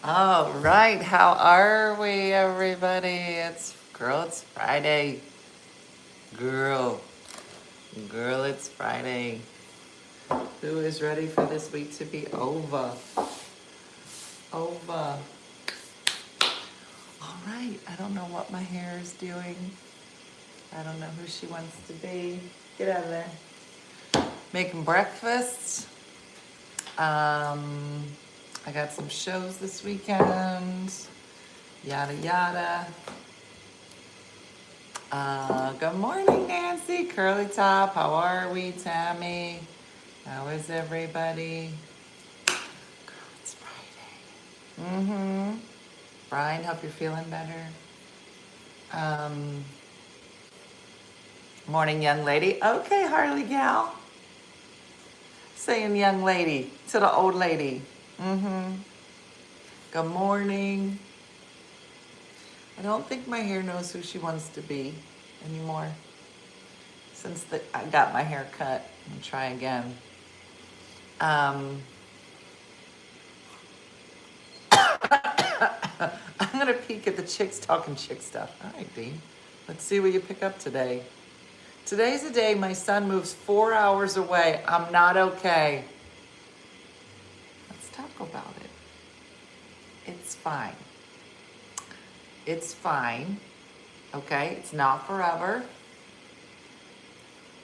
All right, how are we, everybody? It's Friday. Girl, it's Friday. Who is ready for this week to be over? Over. All right, I don't know what my hair is doing. I don't know who she wants to be. Get out of there. Making breakfast. I got some shows this weekend. Yada, yada. Good morning, Nancy. Curly Top. How are we, Tammy? How is everybody? Girl, it's Friday. Brian, hope you're feeling better. Morning, young lady. Okay, Harley gal. Saying young lady to the old lady. Good morning. I don't think my hair knows who she wants to be anymore. Since I got my hair cut. I'll try again. I'm gonna peek at the chicks talking chick stuff. All right, Dean. Let's see what you pick up today. Today's the day my son moves 4 hours away. I'm not okay. Let's talk about it. It's fine. It's fine. Okay? It's not forever.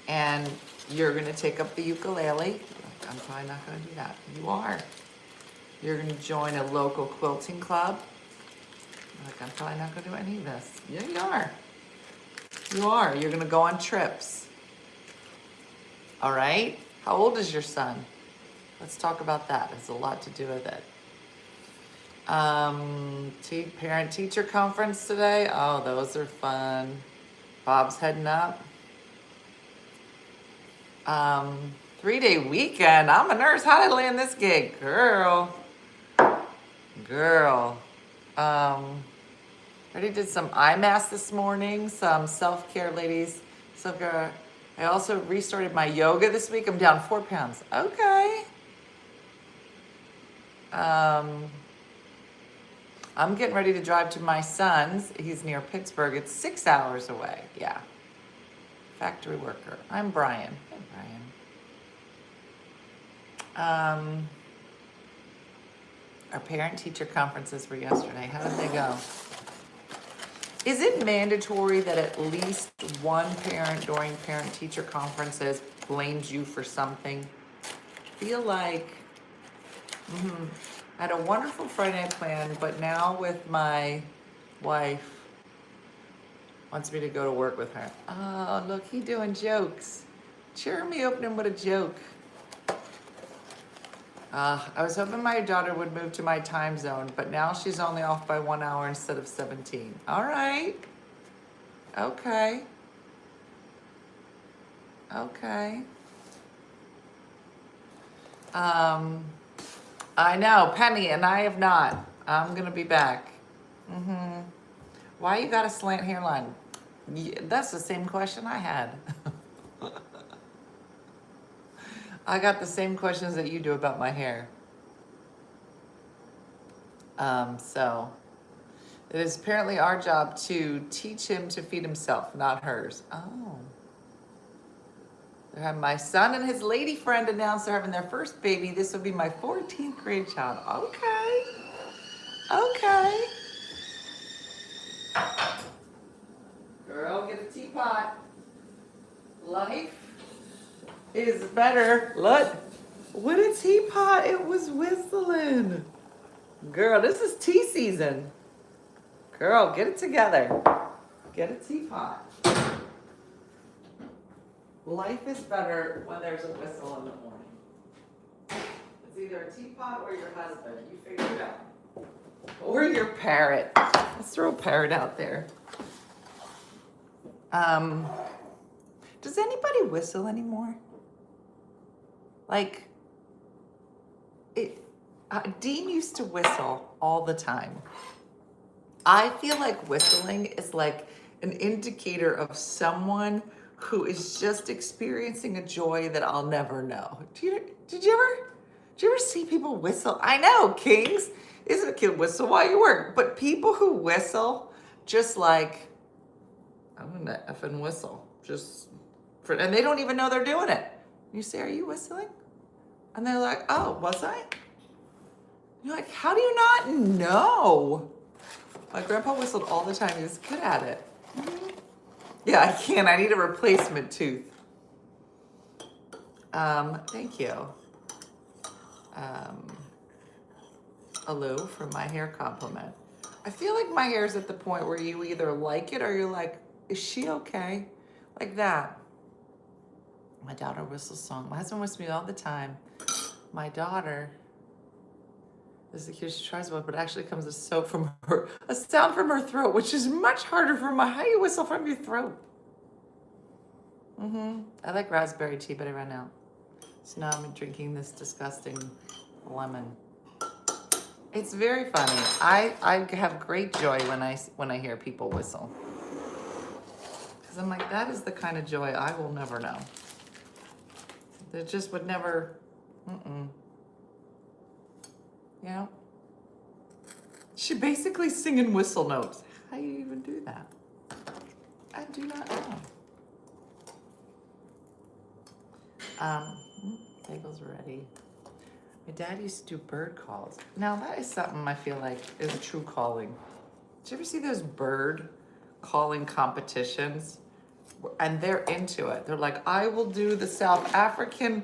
And you're gonna take up the ukulele. I'm probably not gonna do that. You are. You're gonna join a local quilting club. I'm probably not gonna do any of this. Yeah, you are. You are. You're gonna go on trips. All right? How old is your son? Let's talk about that. It's a lot to do with it. Parent-teacher conference today. Oh, those are fun. Bob's heading up. 3-day weekend. I'm a nurse. How did I land this gig? Girl. Already did some eye mask this morning. Some self-care, ladies. Self-care. I also restarted my yoga this week. I'm down 4 pounds. Okay. I'm getting ready to drive to my son's. He's near Pittsburgh. It's 6 hours away. Yeah. Factory worker. I'm Brian. Hey, Brian. Our parent-teacher conferences were yesterday. How did they go? Is it mandatory that at least one parent during parent-teacher conferences blames you for something? I feel like I had a wonderful Friday night plan, but now with my wife wants me to go to work with her. Oh, look, he doing jokes. Cheer me opening with a joke. I was hoping my daughter would move to my time zone, but now she's only off by 1 hour instead of 17. All right. Okay. I know, Penny, and I have not. I'm gonna be back. Why you got a slant hairline? That's the same question I had. I got the same questions that you do about my hair. So it is apparently our job to teach him to feed himself, not hers. Oh. My son and his lady friend announced they're having their first baby. This will be my 14th grade child. Okay. Girl, get a teapot. Life is better. Look, what a teapot. It was whistling. Girl, this is tea season. Girl, get it together. Get a teapot. Life is better when there's a whistle in the morning. It's either a teapot or your husband. You figure it out. Or your parrot. Let's throw a parrot out there. Does anybody whistle anymore? Like, Dean used to whistle all the time. I feel like whistling is like an indicator of someone who is just experiencing a joy that I'll never know. Did you ever see people whistle? I know, Kings. isn't a kid whistle while you work. But people who whistle just like, I'm gonna effing whistle. And they don't even know they're doing it. You say, are you whistling? And they're like, oh, was I? You're like, how do you not know? My grandpa whistled all the time. He was good at it. Yeah, I can't. I need a replacement tooth. Thank you. Alou for my hair compliment. I feel like my hair is at the point where you either like it or you're like, is she okay? Like that. My daughter whistles song. My husband whistles me all the time. My daughter is the cutest. She tries one, but it actually comes a soap from her, a sound from her throat, which is much harder for my. How do you whistle from your throat? I like raspberry tea, but I ran out. So now I'm drinking this disgusting lemon. It's very funny. I have great joy when I hear people whistle. Because I'm like, that is the kind of joy I will never know. That just would never, You know? She basically singing whistle notes. How do you even do that? I do not know. Bagels ready. My dad used to do bird calls. Now that is something I feel like is a true calling. Did you ever see those bird calling competitions? And they're into it. They're like, I will do the South African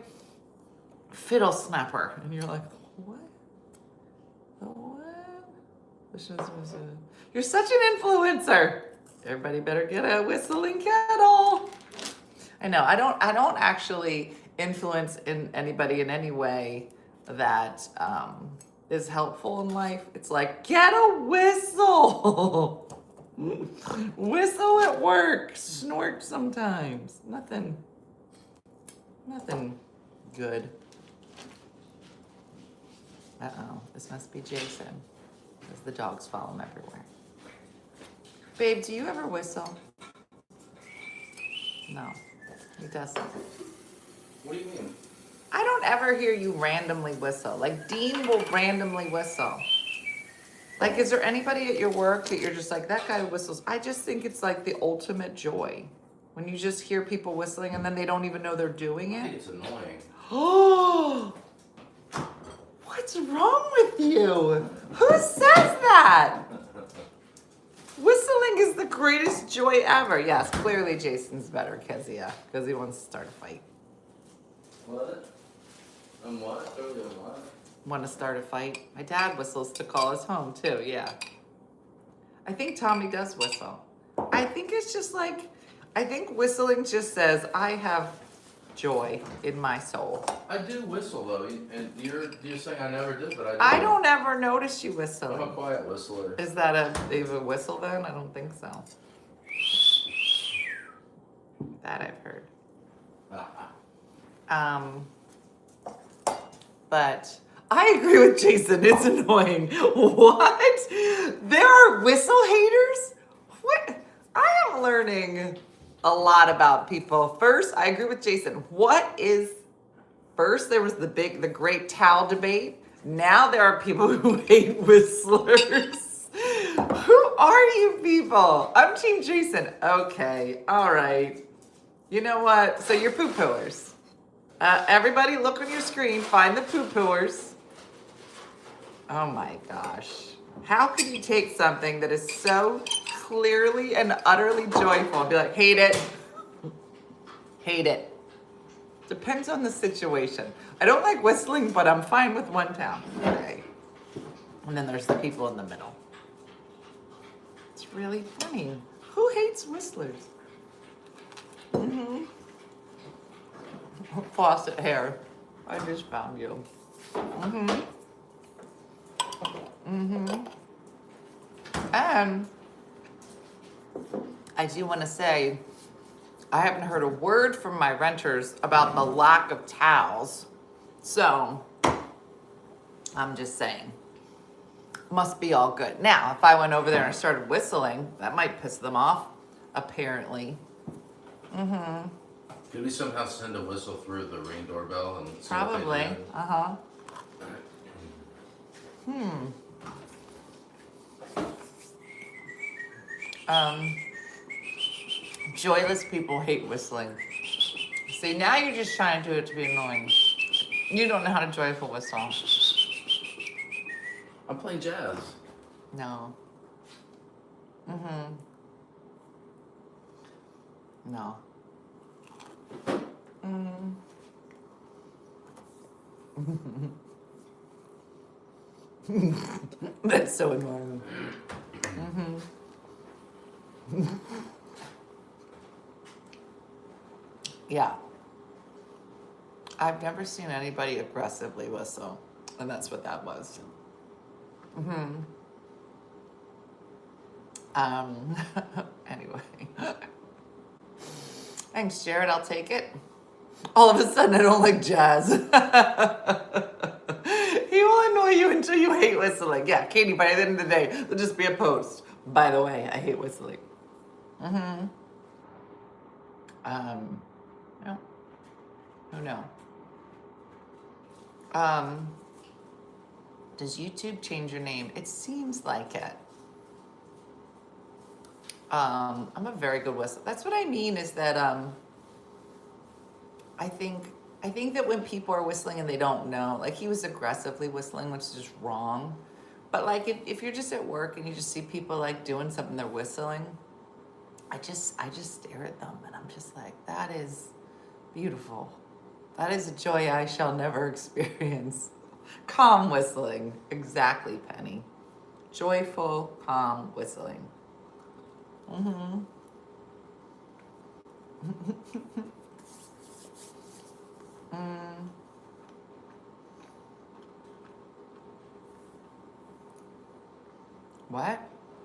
fiddle snapper. And you're like, what? You're such an influencer. Everybody better get a whistling kettle. I know, I don't actually influence anybody in any way that is helpful in life. It's like, get a whistle. Whistle at work. Snort sometimes. Nothing good. Uh-oh, this must be Jason, because the dogs follow him everywhere. Babe, do you ever whistle? No, he doesn't. What do you mean? I don't ever hear you randomly whistle. Like, Dean will randomly whistle. Like, is there anybody at your work that you're just like, that guy whistles? I just think it's like the ultimate joy. When you just hear people whistling and then they don't even know they're doing it. I think it's annoying. Oh, what's wrong with you? Who says that? Whistling is the greatest joy ever. Yes, clearly Jason's better, Kezia, because he wants to start a fight. What? What? Earlier what? Want to start a fight? My dad whistles to call us home too, yeah. I think Tommy does whistle. I think it's just like, I think whistling just says, I have joy in my soul. I do whistle though, and you're saying I never did, but I do. I don't ever notice you I'm whistling. a quiet whistler. Is that even a whistle then? I don't think so. That I've heard. But I agree with Jason. It's annoying. What? There are whistle haters? What? I am learning a lot about people. First, I agree with Jason. First there was the great towel debate. Now there are people who hate whistlers. Who are you people? I'm Team Jason. Okay, all right. You know what? So you're poo-pooers. Everybody look on your screen, find the poo-pooers. Oh my gosh. How could you take something that is so clearly and utterly joyful and be like, hate it? Hate it. Depends on the situation. I don't like whistling, but I'm fine with one town. Okay. And then there's the people in the middle. It's really funny. Who hates whistlers? Faucet hair. I just found you. And I do want to say, I haven't heard a word from my renters about the lack of towels. So, I'm just saying, must be all good. Now, if I went over there and started whistling, that might piss them off, apparently. Could we somehow send a whistle through the Ring doorbell and see Probably. what they do? Joyless people hate whistling. See, now you're just trying to do it to be annoying. You don't know how to joyful whistle. I'm playing jazz. No. No. That's so annoying. Yeah. I've never seen anybody aggressively whistle, and that's what that was. Anyway. Thanks, Jared. I'll take it. All of a sudden, I don't like jazz. He will annoy you until you hate whistling. Yeah, Katie, by the end of the day, it'll just be a post. By the way, I hate whistling. No. Oh, no. Does YouTube change your name? It seems like it. I'm a very good whistler. That's what I mean is that I think that when people are whistling and they don't know, like he was aggressively whistling, which is just wrong. But like if you're just at work and you just see people like doing something, they're whistling, I just stare at them and I'm just like, that is beautiful. That is a joy I shall never experience. Calm whistling. Exactly, Penny. Joyful, calm whistling. What?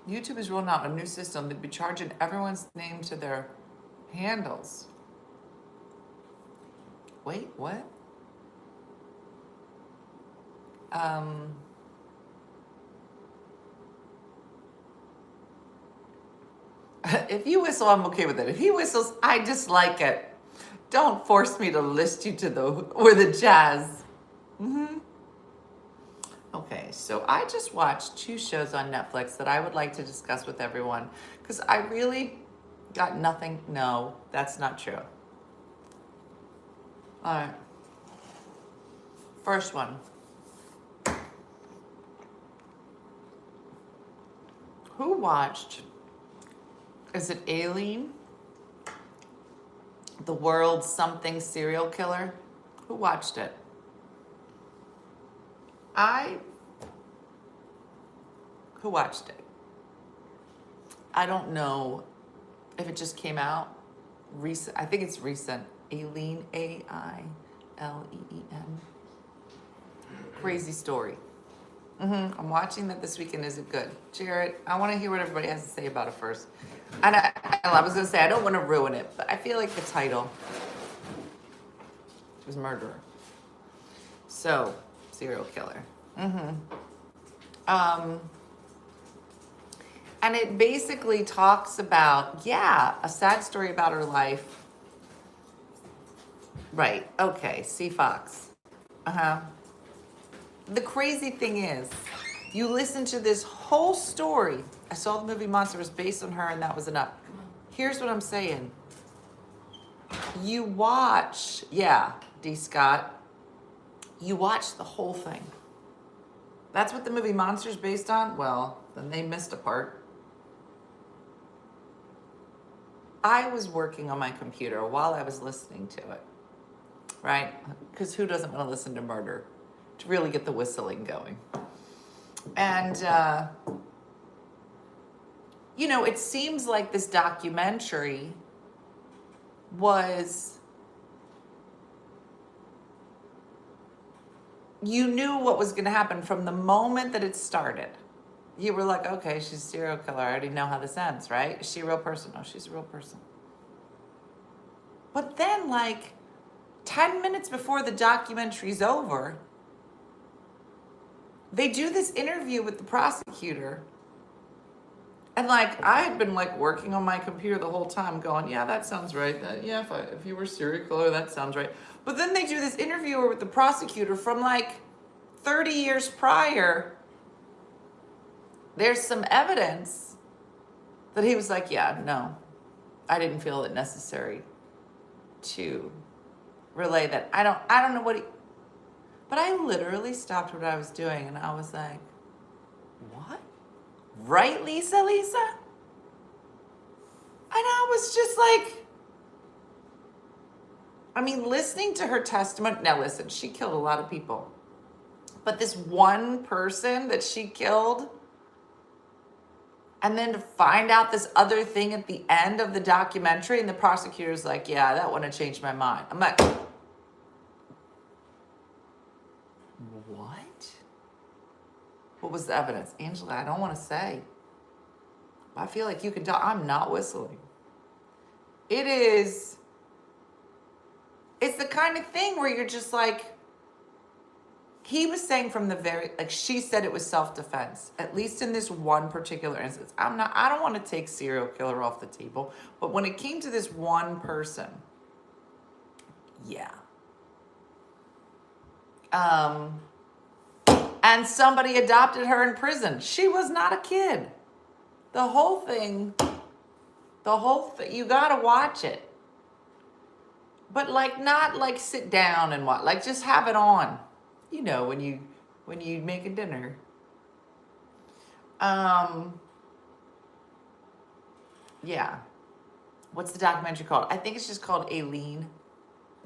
YouTube is rolling out a new system that'd be charging everyone's name to their handles. Wait, what? If you whistle, I'm okay with it. If he whistles, I dislike it. Don't force me to list you to the jazz. Okay, so I just watched 2 shows on Netflix that I would like to discuss with everyone because I really got nothing. No, that's not true. All right. First one. Who watched, is it Aileen? The world's something serial killer? Who watched it? Who watched it? I don't know if it just came out recent. I think it's recent. Aileen, Aileen. Crazy story. I'm watching that this weekend. Is it good? Jared, I want to hear what everybody has to say about it first. And I was going to say, I don't want to ruin it, but I feel like the title was murderer. So, serial killer. And it basically talks about, a sad story about her life. Right, okay, C. Fox. The crazy thing is, you listen to this whole story. I saw the movie Monster was based on her and that was enough. Here's what I'm saying. You watch, D. Scott, you watch the whole thing. That's what the movie Monster's based on? Well, then they missed a part. I was working on my computer while I was listening to it, right? Because who doesn't want to listen to murder to really get the whistling going? And, it seems like this documentary was, you knew what was going to happen from the moment that it started. You were like, okay, she's a serial killer. I already know how this ends, right? Is she a real person? No, she's a real person. But then, 10 minutes before the documentary's over, they do this interview with the prosecutor. And, I had been, working on my computer the whole time going, yeah, that sounds right. If you were a serial killer, that sounds right. But then they do this interview with the prosecutor from, 30 years prior. There's some evidence that he was like, yeah, no, I didn't feel it necessary to relay that. I don't know what he, but I literally stopped what I was doing and I was like, what? Right, Lisa? And I was just like, I mean, listening to her testimony, now listen, she killed a lot of people. But this one person that she killed, and then to find out this other thing at the end of the documentary, and the prosecutor's like, yeah, that wouldn't have changed my mind. I'm like, what? What was the evidence? Angela, I don't want to say. I feel like you can tell I'm not whistling. It's the kind of thing where you're just like, he was saying from the very, like she said it was self-defense, at least in this one particular instance. I don't want to take serial killer off the table, but when it came to this one person, yeah. And somebody adopted her in prison. She was not a kid. The whole thing, you gotta watch it. But like, not like sit down and watch, like just have it on. You know, when you make a dinner. Yeah. What's the documentary called? I think it's just called Aileen.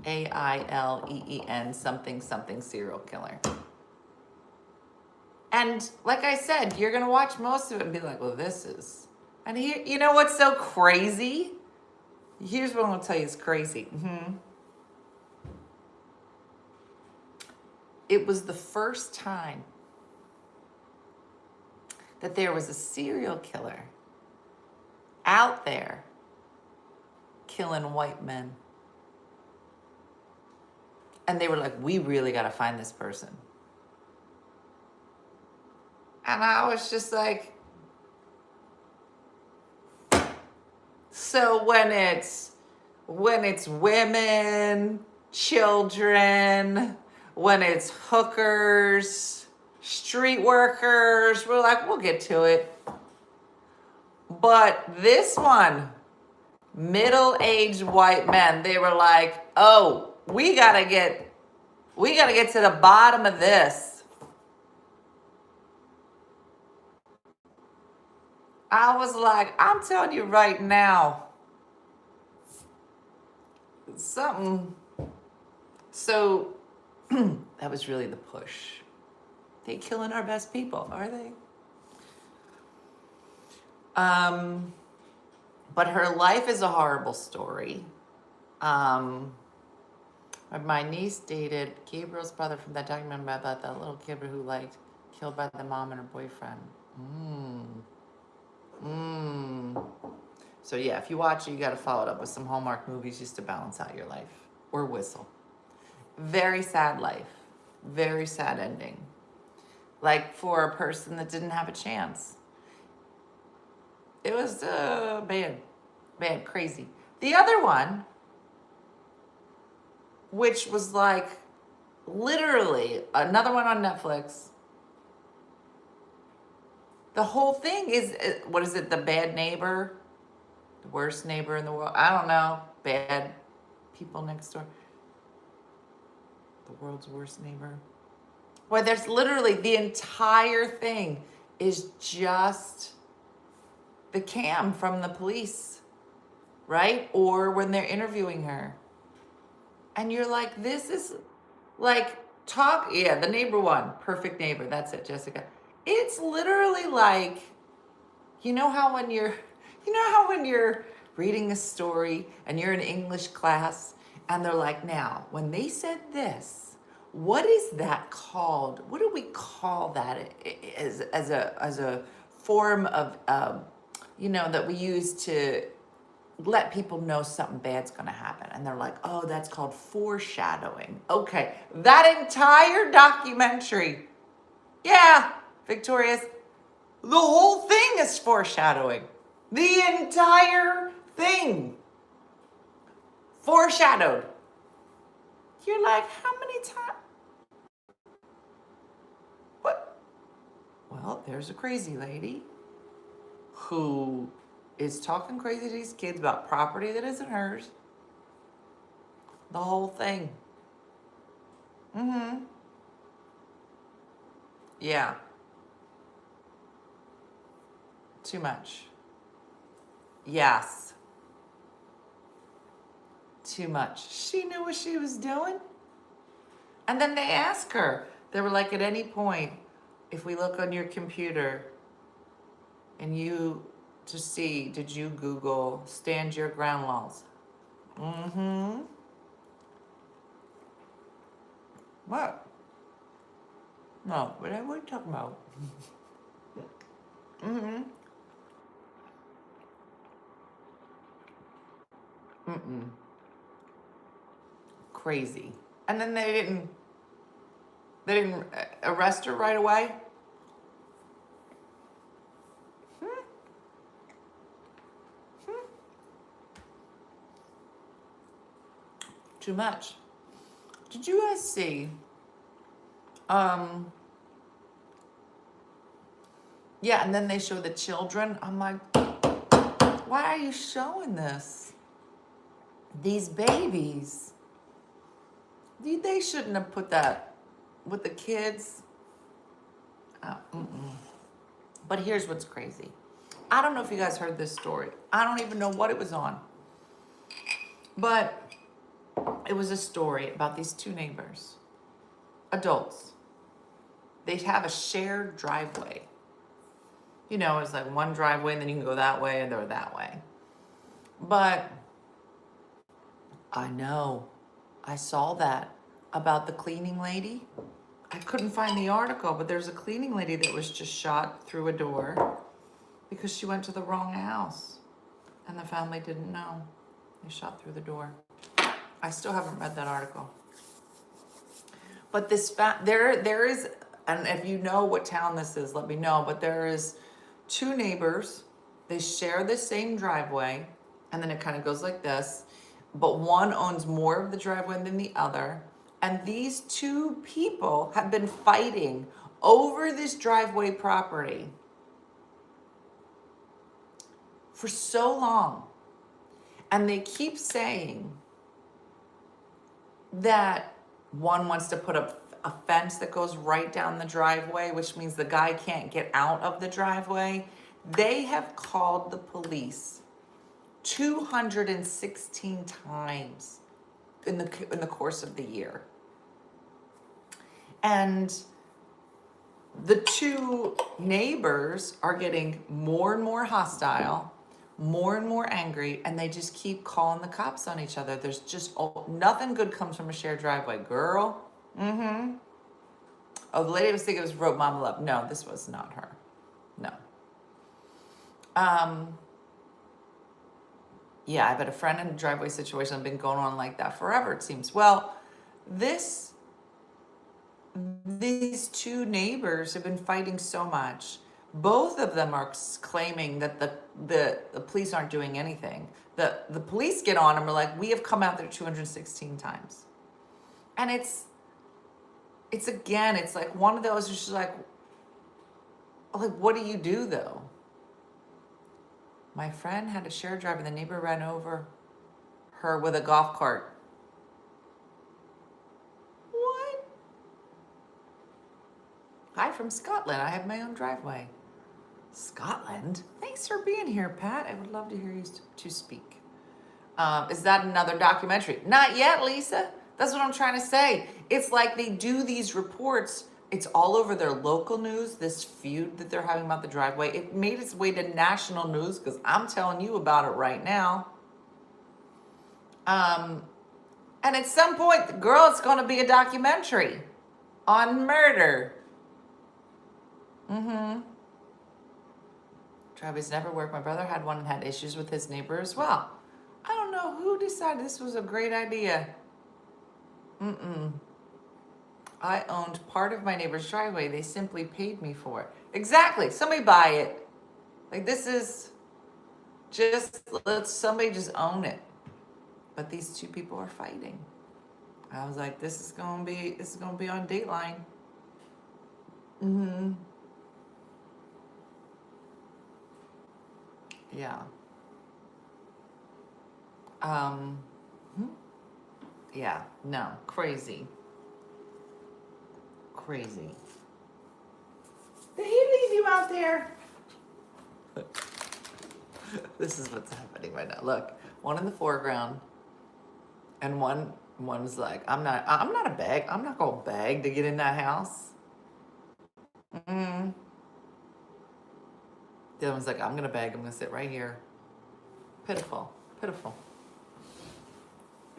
Aileen, something serial killer. And like I said, you're gonna watch most of it and be like, well, this is. And here, you know what's so crazy? Here's what I'm gonna tell you is crazy. It was the first time that there was a serial killer out there killing white men. And they were like, we really got to find this person. And I was just like, so when it's women, children, when it's hookers, street workers, we're like, we'll get to it. But this one, middle-aged white men, they were like, oh, we gotta get to the bottom of this. I was like, I'm telling you right now, something. So that was really the push. They killing our best people, are they? But her life is a horrible story. My niece dated Gabriel's brother from that documentary about that little kid who killed by the mom and her boyfriend. So yeah, if you watch it, you got to follow it up with some Hallmark movies just to balance out your life, or whistle. Very sad life, very sad ending. Like for a person that didn't have a chance. It was bad, crazy. The other one, which was like literally another one on Netflix. The whole thing is, what is it? The bad neighbor, the worst neighbor in the world. I don't know. Bad people next door. The world's worst neighbor. Well, there's literally the entire thing is just the cam from the police, right? Or when they're interviewing her. And you're like, this is like the neighbor one, perfect neighbor. That's it, Jessica. It's literally like, you know how when you're reading a story and you're in English class and they're like, now, when they said this, what is that called? What do we call that as a form of, that we use to let people know something bad's gonna happen? And they're like, oh, that's called foreshadowing. Okay, that entire documentary, yeah, Victorious, the whole thing is foreshadowing. The entire thing. Foreshadowed. You're like, how many times? What? Well, there's a crazy lady who is talking crazy to these kids about property that isn't hers. The whole thing. Mm-hmm. Yeah. Too much. Yes. Too much. She knew what she was doing. And then they asked her. They were like, at any point, if we look on your computer and you to see, did you Google stand your ground laws? Mm-hmm. What? No, what are we talking about? Mm-hmm. Mm-mm. Crazy. And then they didn't arrest her right away? Hmm. Hmm. Too much. Did you guys see? Um, yeah, and then they show the children. I'm like, why are you showing this? These babies. They shouldn't have put that with the kids. Mm-mm. But here's what's crazy. I don't know if you guys heard this story. I don't even know what it was on. But it was a story about these two neighbors, adults. They have a shared driveway. You know, it's like one driveway and then you can go that way and they're that way. But I know, I saw that about the cleaning lady. I couldn't find the article, but there's a cleaning lady that was just shot through a door because she went to the wrong house and the family didn't know. They shot through the door. I still haven't read that article. But there is, and if you know what town this is, let me know, but there is two neighbors. They share the same driveway, and then it kind of goes like this, but one owns more of the driveway than the other. And these two people have been fighting over this driveway property for so long. And they keep saying that one wants to put up a fence that goes right down the driveway, which means the guy can't get out of the driveway. They have called the police 216 times in the course of the year. And the two neighbors are getting more and more hostile, more and more angry, and they just keep calling the cops on each other. There's just nothing good comes from a shared driveway, girl. Mm-hmm. Oh, the lady was thinking it was wrote Mama Love. No, this was not her. No. Yeah, I've had a friend in a driveway situation. I've been going on like that forever, it seems. Well, these two neighbors have been fighting so much. Both of them are claiming that the police aren't doing anything. The police get on them and are like, we have come out there 216 times. And it's like one of those, it's just like, what do you do though? My friend had a shared drive and the neighbor ran over her with a golf cart. What? Hi from Scotland. I have my own driveway. Scotland? Thanks for being here, Pat. I would love to hear you to speak. Is that another documentary? Not yet, Lisa. That's what I'm trying to say. It's like they do these reports. It's all over their local news, this feud that they're having about the driveway. It made its way to national news because I'm telling you about it right now. And at some point, girl, it's going to be a documentary on murder. Mm-hmm. Driveways never work. My brother had one and had issues with his neighbor as well. I don't know who decided this was a great idea. Mm-mm. I owned part of my neighbor's driveway. They simply paid me for it. Exactly. Somebody buy it. Like this is just, let somebody just own it. But these two people are fighting. I was like, this is gonna be on Dateline. Mm-hmm. Yeah. Um, yeah, no, crazy. Crazy. Did he leave you out there? This is what's happening right now. Look, one in the foreground, and one's like, I'm not a beg. I'm not gonna beg to get in that house. Mm. The other one's like, I'm gonna beg. I'm gonna sit right here. Pitiful, pitiful.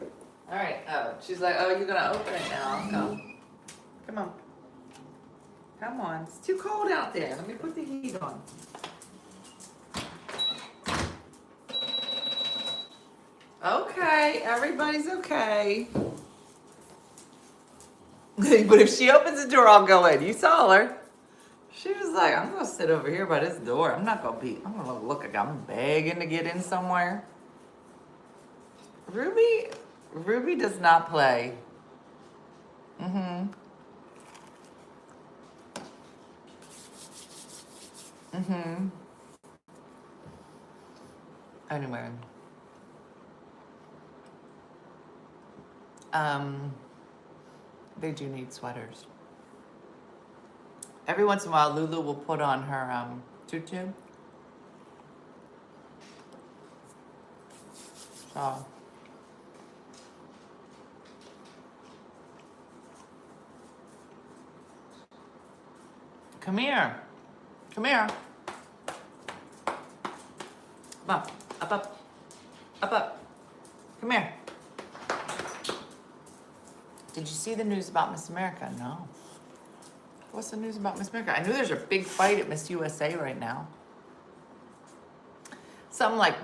All right. Oh, she's like, oh, you're gonna open it now. Oh, come on. Come on. It's too cold out there. Let me put the heat on. Okay, everybody's okay. But if she opens the door, I'll go in. You saw her. She was like, I'm gonna sit over here by this door. I'm gonna look like I'm begging to get in somewhere. Ruby does not play. Mm-hmm. Mm-hmm. Anyway. They do need sweaters. Every once in a while, Lulu will put on her tutu. So. Come here. Come here. Come on. Up, up. Up, up. Come here. Did you see the news about Miss America? No. What's the news about Miss America? I knew there's a big fight at Miss USA right now. Something like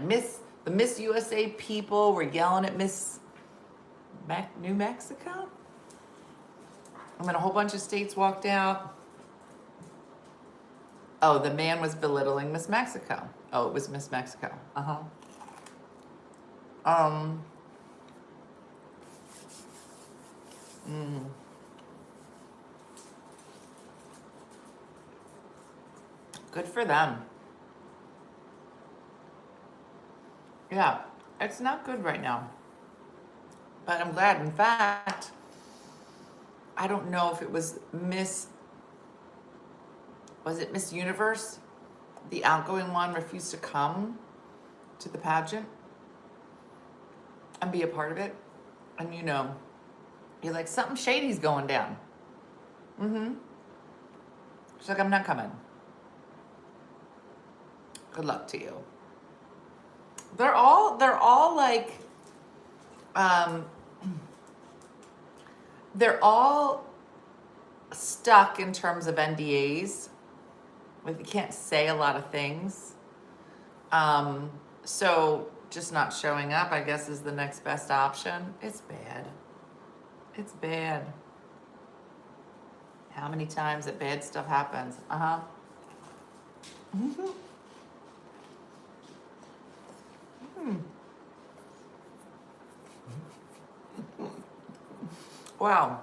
the Miss USA people were yelling at Miss New Mexico. And then a whole bunch of states walked out. Oh, the man was belittling Miss Mexico. Oh, it was Miss Mexico. Uh-huh. Good for them. Yeah, it's not good right now. But I'm glad. In fact, I don't know if it was Miss Universe? The outgoing one refused to come to the pageant and be a part of it. And you're like, something shady's going down. Mm-hmm. She's like, I'm not coming. Good luck to you. They're all like, they're all stuck in terms of NDAs. Like, you can't say a lot of things. So just not showing up, I guess, is the next best option. It's bad. It's bad. How many times that bad stuff happens? Uh-huh. Mm-hmm. Wow.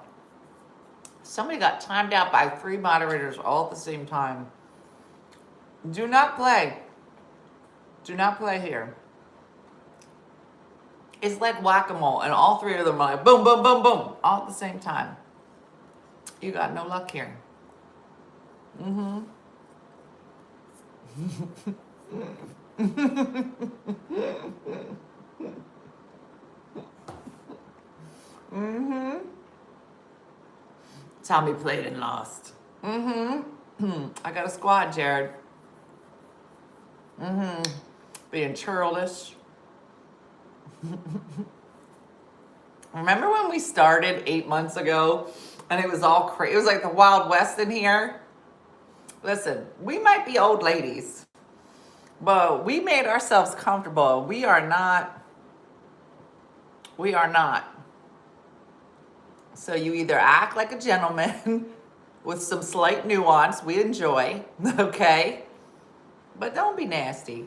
Somebody got timed out by 3 moderators all at the same time. Do not play. Do not play here. It's like whack-a-mole, and all 3 of them are like boom, boom, boom, boom, all at the same time. You got no luck here. Mm-hmm. Mm-hmm. Tommy played and lost. Mm-hmm. I got a squad, Jared. Mm-hmm. Being churlish. Remember when we started 8 months ago and it was all crazy? It was like the Wild West in here. Listen, we might be old ladies, but we made ourselves comfortable. We are not. So you either act like a gentleman with some slight nuance we enjoy, okay? But don't be nasty.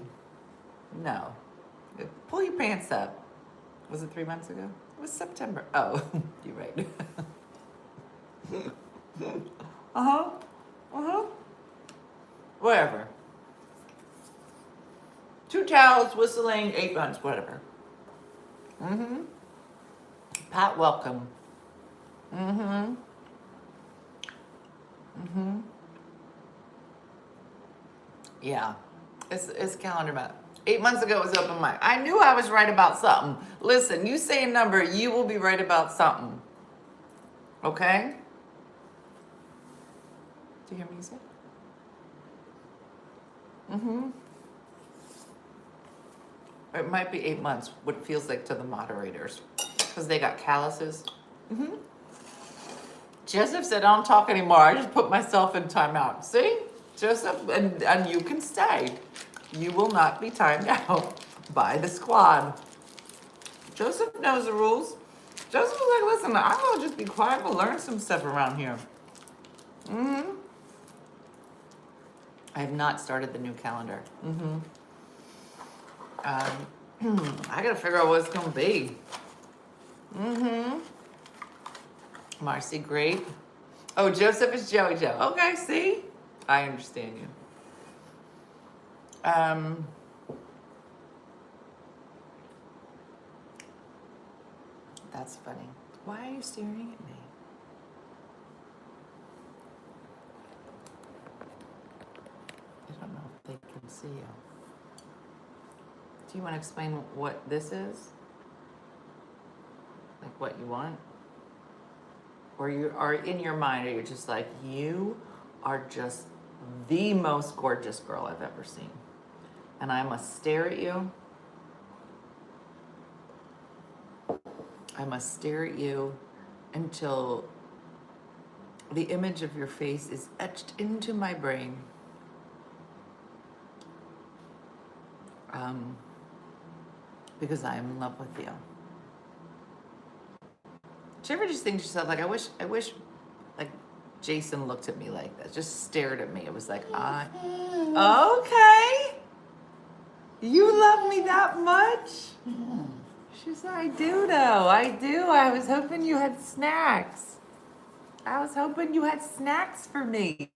No. Pull your pants up. Was it 3 months ago? It was September. Oh, you're right. Uh-huh. Uh-huh. Whatever. 2 towels, whistling, 8 months, whatever. Mm-hmm. Pat, welcome. Mm-hmm. Mm-hmm. Yeah. It's calendar month. 8 months ago it was open mic. I knew I was right about something. Listen, you say a number, you will be right about something. Okay? Do you hear music? Mm-hmm. It might be 8 months, what it feels like to the moderators. Because they got calluses. Mm-hmm. Joseph said, I don't talk anymore. I just put myself in timeout. See? Joseph, and you can stay. You will not be timed out by the squad. Joseph knows the rules. Joseph was like, listen, I'm going to just be quiet. We'll learn some stuff around here. Mm-hmm. I have not started the new calendar. Mm-hmm. I got to figure out what it's going to be. Mm-hmm. Marcy, great. Oh, Joseph is Joey Joe. Okay, see? I understand you. That's funny. Why are you staring at me? I don't know if they can see you. Do you want to explain what this is? Like what you want? Or you are in your mind, or you're just like, you are just the most gorgeous girl I've ever seen. And I must stare at you. I must stare at you until the image of your face is etched into my brain. Because I am in love with you. Do you ever just think to yourself, like, I wish, like, Jason looked at me like that, just stared at me. It was like, okay. You love me that much? She said, I do, though. I do. I was hoping you had snacks. I was hoping you had snacks for me.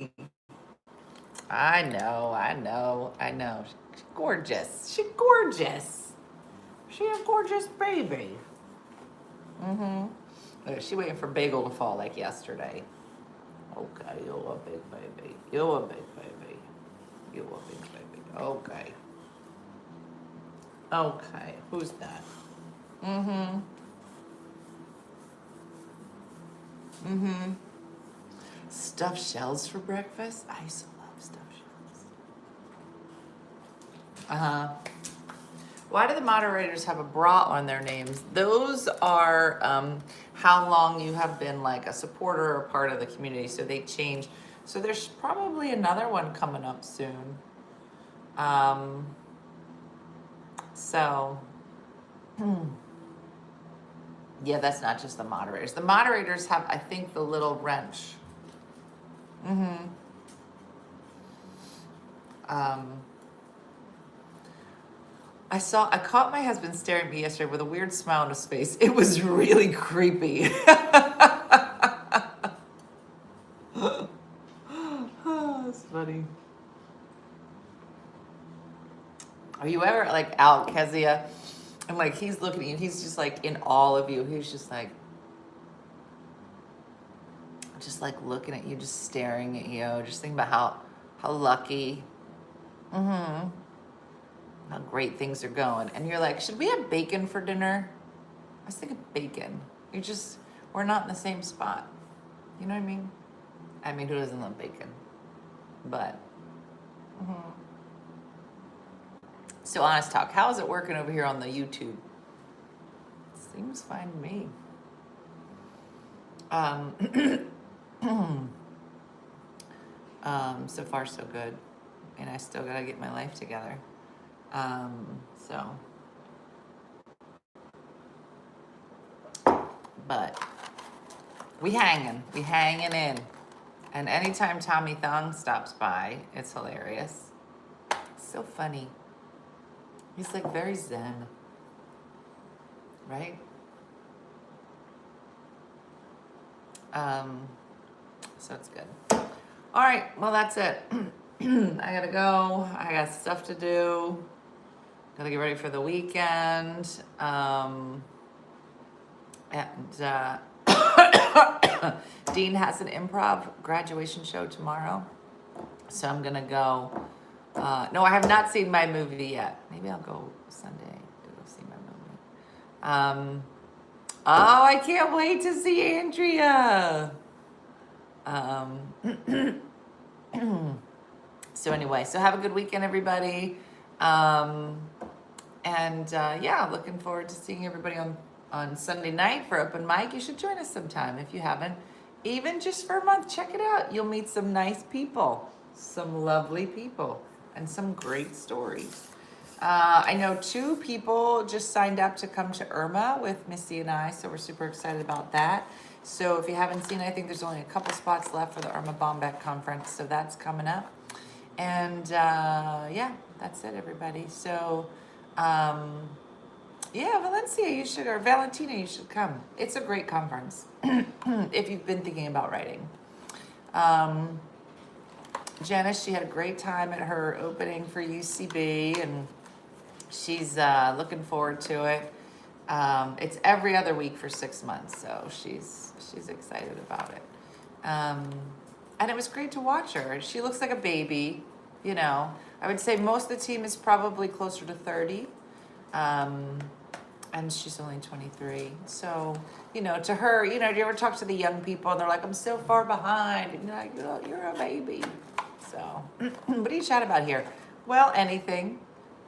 I know. She's gorgeous. She's gorgeous. She's a gorgeous baby. Mm-hmm. She waiting for Bagel to fall like yesterday. Okay, you're a big baby. You're a big baby. You're a big baby. Okay. Okay, who's that? Mm-hmm. Mm-hmm. Stuffed shells for breakfast? I used to love stuffed shells. Uh-huh. Why do the moderators have a bra on their names? Those are how long you have been like a supporter or part of the community. So they change. So there's probably another one coming up soon. So, yeah, that's not just the moderators. The moderators have, I think, the little wrench. Mm-hmm. I caught my husband staring at me yesterday with a weird smile on his face. It was really creepy. Oh, that's funny. Are you ever like out, Kezia? And like he's looking at you, he's just like in awe of you. He's just like looking at you, just staring at you, just thinking about how lucky. Mm-hmm. How great things are going. And you're like, should we have bacon for dinner? I was thinking bacon. We're not in the same spot. You know what I mean? I mean, who doesn't love bacon? But, So honest talk, how is it working over here on the YouTube? Seems fine to me. So far so good. And I still gotta get my life together. But we hanging in. And anytime Tommy Thong stops by, it's hilarious. It's so funny. He's like very zen, right? So it's good. All right, well, that's it. I gotta go. I got stuff to do. Gotta get ready for the weekend. Dean has an improv graduation show tomorrow. So I'm gonna go. No, I have not seen my movie yet. Maybe I'll go Sunday to go see my movie. Oh, I can't wait to see Andrea. So anyway, so have a good weekend, everybody. Yeah, looking forward to seeing everybody on Sunday night for open mic. You should join us sometime if you haven't. Even just for a month, check it out. You'll meet some nice people, some lovely people, and some great stories. I know 2 people just signed up to come to Irma with Missy and I, so we're super excited about that. So if you haven't seen, I think there's only a couple spots left for the Irma Bombeck conference, so that's coming up. And yeah, that's it, everybody. So yeah, Valencia, you should, or Valentina, you should come. It's a great conference if you've been thinking about writing. Janice, she had a great time at her opening for UCB, and she's looking forward to it. It's every other week for 6 months, so she's excited about it. And it was great to watch her. She looks like a baby, you know. I would say most of the team is probably closer to 30. And she's only 23. So, you know, to her, you know, do you ever talk to the young people and they're like, I'm so far behind. And you're like, oh, you're a baby. So, what do you chat about here? Well, anything.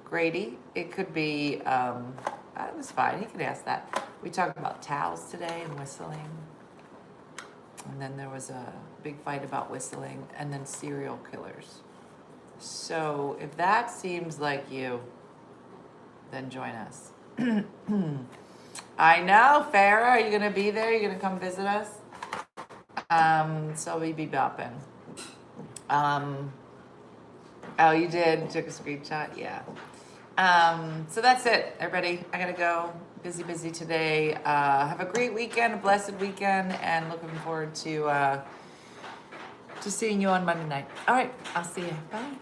Grady, it could be, it was fine. He could ask that. We talked about towels today and whistling. And then there was a big fight about whistling, and then serial killers. So if that seems like you, then join us. I know, Farah, are you going to be there? Are you going to come visit us? So we be bopping. Oh, you did? Took a screenshot? Yeah. So that's it, everybody. I got to go. Busy today. Have a great weekend, a blessed weekend, and looking forward to seeing you on Monday night. All right, I'll see you. Bye.